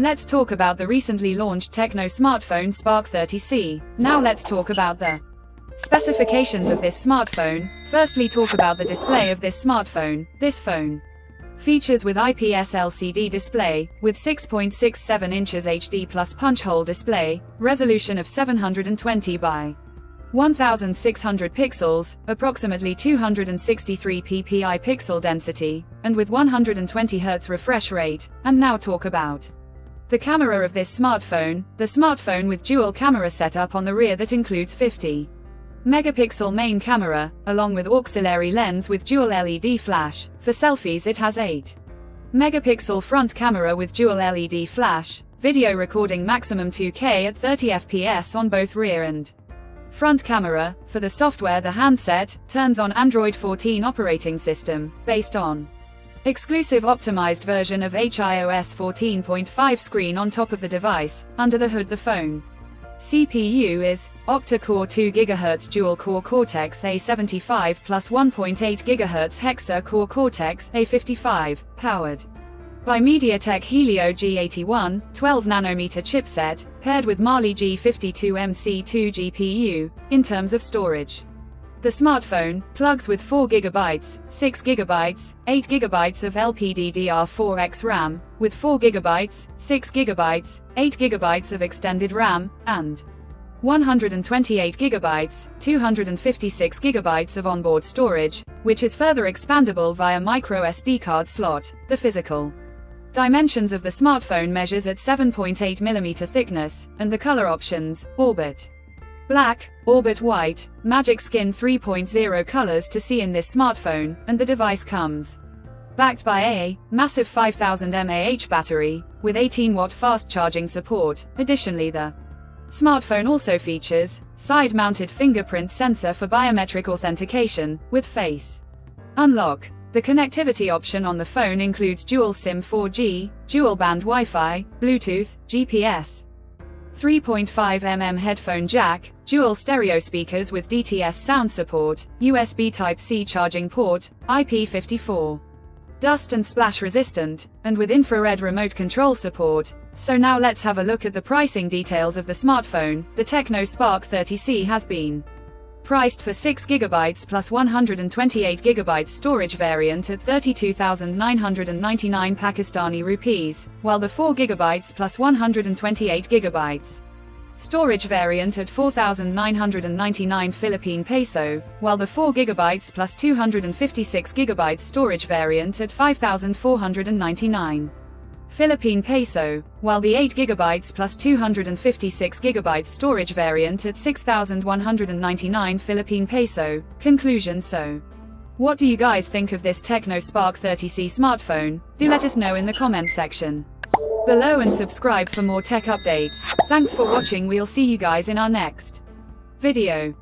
Let's talk about the recently launched TECNO smartphone Spark 30C. Now let's talk about the specifications of this smartphone. Firstly, talk about the display of this smartphone. This phone features with IPS LCD display, with 6.67 inches HD plus punch hole display, resolution of 720 by 1600 pixels, approximately 263 ppi pixel density, and with 120 Hz refresh rate. And now talk about the camera of this smartphone. The smartphone with dual camera setup on the rear that includes 50 megapixel main camera, along with auxiliary lens with dual LED flash. For selfies it has 8 megapixel front camera with dual LED flash, video recording maximum 2K at 30 fps on both rear and front camera. For the software, the handset turns on Android 14 operating system, based on exclusive optimized version of iOS 14.5 screen on top of the device. Under the hood, the phone CPU is octa-core 2 GHz dual-core Cortex-A75 plus 1.8 GHz hexa-core Cortex-A55, powered by MediaTek Helio G81, 12nm chipset, paired with Mali G52MC2 GPU. In terms of storage, the smartphone plugs with 4GB, 6GB, 8GB of LPDDR4X RAM, with 4GB, 6GB, 8GB of extended RAM, and 128GB, 256GB of onboard storage, which is further expandable via microSD card slot. The physical dimensions of the smartphone measures at 7.8mm thickness, and the color options: Orbit Black, Orbit White, Magic Skin 3.0 colors to see in this smartphone, and the device comes backed by a massive 5000 mAh battery, with 18-watt fast charging support. Additionally, the smartphone also features side-mounted fingerprint sensor for biometric authentication, with face unlock. The connectivity option on the phone includes dual SIM 4G, dual-band Wi-Fi, Bluetooth, GPS, 3.5mm headphone jack, dual stereo speakers with DTS sound support, USB Type-C charging port, IP54 dust and splash resistant, and with infrared remote control support. So now let's have a look at the pricing details of the smartphone. The TECNO Spark 30C has been priced for 6GB plus 128GB storage variant at 32,999 Pakistani rupees, while the 4GB plus 128GB storage variant at 4,999 Philippine peso, while the 4GB plus 256GB storage variant at 5,499 Philippine peso, while the 8GB plus 256GB storage variant at 6,199 Philippine peso. Conclusion: so what do you guys think of this TECNO Spark 30C smartphone? Do let us know in the comment section below and subscribe for more tech updates. Thanks for watching. We'll see you guys in our next video.